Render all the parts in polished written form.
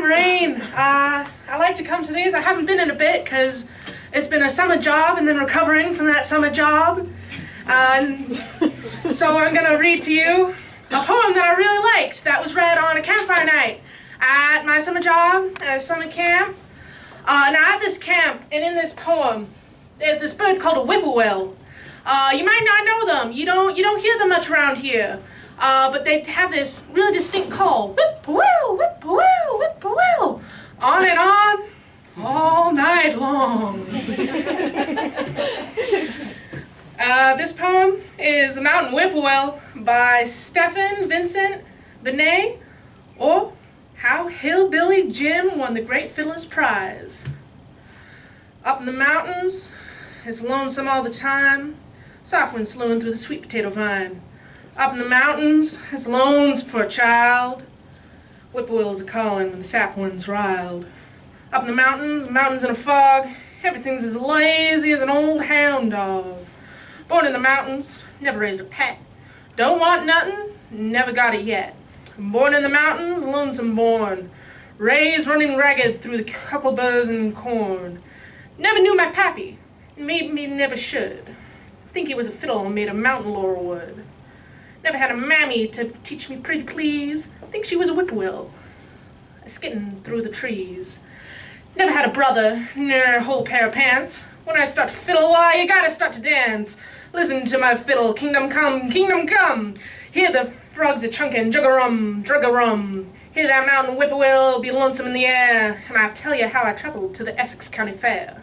Raine. I like to come to these. I haven't been in a bit because it's been a summer job and then recovering from that summer job. So I'm going to read to you a poem that I really liked that was read on a campfire night at my summer job at a summer camp. Now at this camp and in this poem, there's this bird called a whippoorwill. You might not know them. You don't hear them much around here. But they have this really distinct call. Whippoorwill, whippoorwill, whippoorwill. On and on, all night long. This poem is The Mountain Whippoorwill by Stephen Vincent Benet, or How Hillbilly Jim Won the Great Fiddler's Prize. Up in the mountains, it's lonesome all the time, soft wind slowing through the sweet potato vine. Up in the mountains, it's lonesome for a child, whippoorwills are calling when the sapwind's riled. Up in the mountains, mountains in a fog, everything's as lazy as an old hound dog. Born in the mountains, never raised a pet, don't want nothing, never got it yet. Born in the mountains, lonesome born, raised running ragged through the huckleberries and corn. Never knew my pappy, and maybe never should. Think he was a fiddle made of mountain laurel wood. Never had a mammy to teach me pretty please. Think she was a whippoorwill, a skittin' through the trees. Never had a brother, nor a whole pair of pants. When I start to fiddle, why, you gotta start to dance. Listen to my fiddle, kingdom come, kingdom come. Hear the frogs a-chunkin', jug-a-rum, drug-a-rum. Hear that mountain whippoorwill be lonesome in the air. And I tell you how I traveled to the Essex County Fair.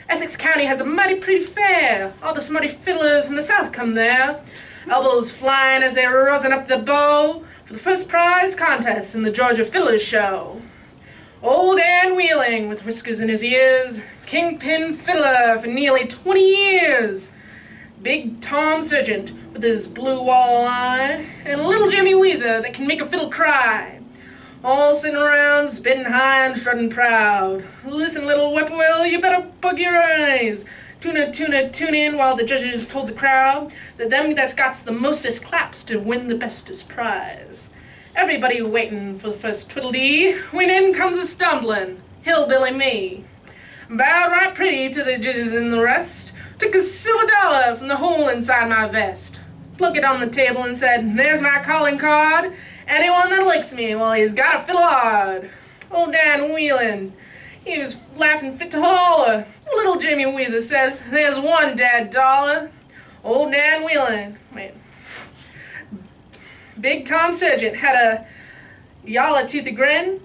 Essex County has a mighty pretty fair. All the smutty fiddlers from the south come there. Elbows flying as they rosin up the bow for the first prize contest in the Georgia Fiddlers Show. Old Dan Wheeling with whiskers in his ears, kingpin fiddler for nearly 20 years. Big Tom Sargent with his blue wall eye, and little Jimmy Weezer that can make a fiddle cry. All sitting around, spitting high and strutting proud. Listen, little whippoorwill, you better bug your eyes. Tune in while the judges told the crowd that them that's got the mostest claps to win the bestest prize. Everybody waiting for the first twiddle-dee, when in comes a stumbling hillbilly me. Bowed right pretty to the judges and the rest, took a silver dollar from the hole inside my vest, plucked it on the table and said, "There's my calling card. Anyone that licks me, well, he's got to fiddle hard." Old Dan Wheeling, he was laughing fit to holler. Little Jimmy Weezer says, "There's one dead dollar." Old Dan Wheeling, wait. Big Tom Sargent had a yaller-toothy grin,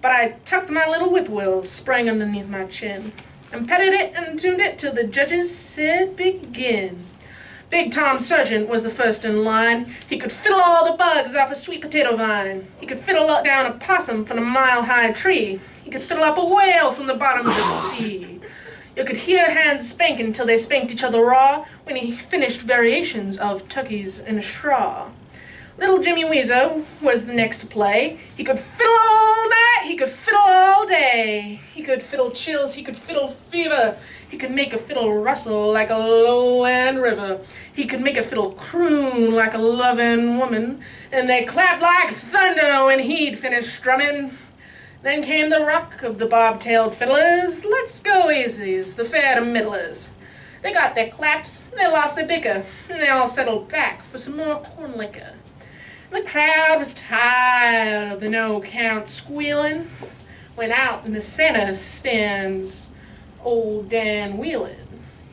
but I tucked my little whippoorwill, sprang underneath my chin, and petted it and tuned it till the judges said begin. Big Tom Sargent was the first in line. He could fiddle all the bugs off a sweet potato vine. He could fiddle down a possum from a mile-high tree. He could fiddle up a whale from the bottom of the sea. You could hear hands spanking till they spanked each other raw when he finished variations of Turkeys in a Straw. Little Jimmy Weezer was the next to play. He could fiddle all night, he could fiddle all day. He could fiddle chills, he could fiddle fever. He could make a fiddle rustle like a lowland river. He could make a fiddle croon like a loving woman. And they clapped like thunder when he'd finished strumming. Then came the ruck of the bob-tailed fiddlers. Let's go easies, the fair to middlers. They got their claps, they lost their bicker, and they all settled back for some more corn liquor. The crowd was tired of the no-count squealing. Went out in the center stands old Dan Wheeling.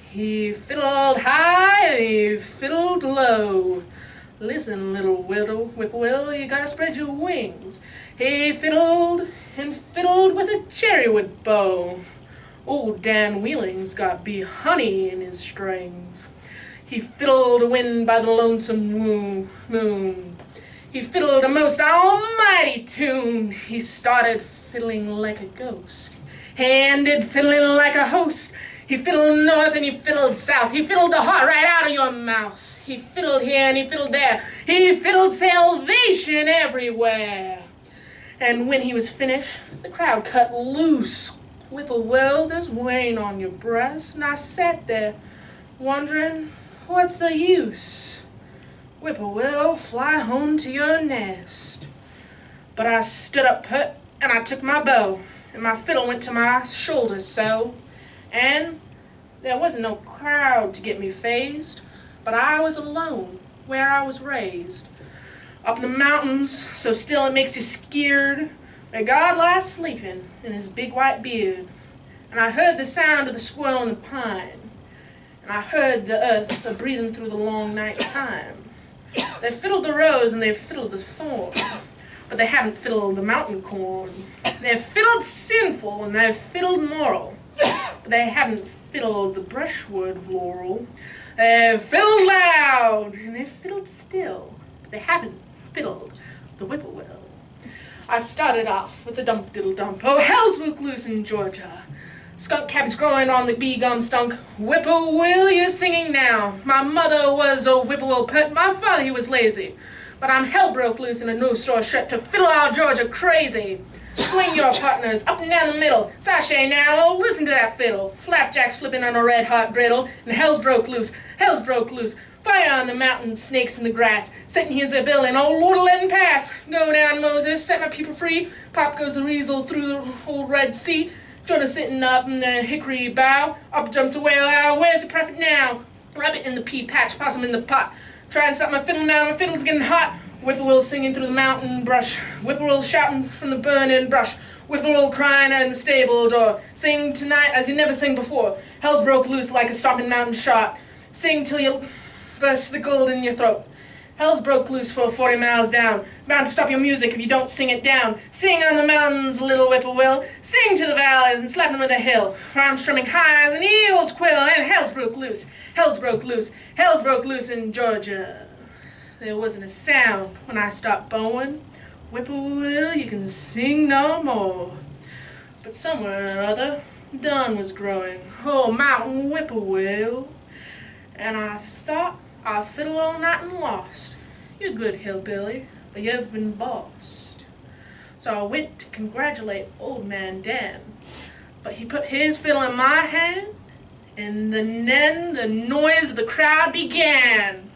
He fiddled high and he fiddled low. Listen, little whippoorwill, you gotta spread your wings. He fiddled and fiddled with a cherrywood bow. Old Dan Wheeling's got bee honey in his strings. He fiddled a wind by the lonesome moon. He fiddled a most almighty tune. He started fiddling like a ghost, ended fiddling like a host. He fiddled north and he fiddled south. He fiddled the heart right out of your mouth. He fiddled here and he fiddled there. He fiddled salvation everywhere. And when he was finished, the crowd cut loose. Whippoorwill, there's wine on your breast. And I sat there wondering, what's the use? Whippoorwill, fly home to your nest. But I stood up pert and I took my bow, and my fiddle went to my shoulder so, and there wasn't no crowd to get me phased, but I was alone where I was raised. Up in the mountains, so still it makes you skeered, where God lies sleeping in his big white beard. And I heard the sound of the squirrel and the pine, and I heard the earth a-breathing through the long night time. They fiddled the rose and they fiddled the thorn, but they haven't fiddled the mountain corn. They've fiddled sinful and they've fiddled moral, but they haven't fiddled the brushwood laurel. They've fiddled loud and they've fiddled still, but they haven't fiddled the whippoorwill. I started off with a dump diddle dump. Oh, hell's broke loose in Georgia. Skunk cabbage growing on the bee gum stunk. Whippoorwill, you're singing now. My mother was a whippoorwill pet. My father, he was lazy. But I'm hell broke loose in a new store shirt to fiddle our Georgia crazy. Swing your partners up and down the middle. Sashay now, oh, listen to that fiddle. Flapjacks flipping on a red hot griddle. And hell's broke loose, hell's broke loose. Fire on the mountains, snakes in the grass. Satan here's a bill and oh Lord let him pass. Go down Moses, set my people free. Pop goes the weasel through the whole Red Sea. Jonah sitting up in the hickory bough. Up jumps a whale out. Where's the prophet now? Rabbit in the pea patch, possum in the pot. Try and stop my fiddle now, my fiddle's getting hot. Whippoorwill singing through the mountain brush. Whippoorwill shouting from the burning brush. Whippoorwill crying in the stable door. Sing tonight as you never sang before. Hell's broke loose like a stomping mountain shot. Sing till you burst the gold in your throat. Hell's broke loose for 40 miles down. Bound to stop your music if you don't sing it down. Sing on the mountains, little whippoorwill. Sing to the valleys and slap them with a hill. For I'm strumming high as an eagle's quill. And hell's broke loose, hell's broke loose, hell's broke loose in Georgia. There wasn't a sound when I stopped bowing. Whippoorwill, you can sing no more. But somewhere or other, dawn was growing. Oh, mountain whippoorwill. And I thought I'll fiddle all night and lost. You're good, hillbilly, but you've been bossed. So I went to congratulate old man Dan, but he put his fiddle in my hand, and then the noise of the crowd began.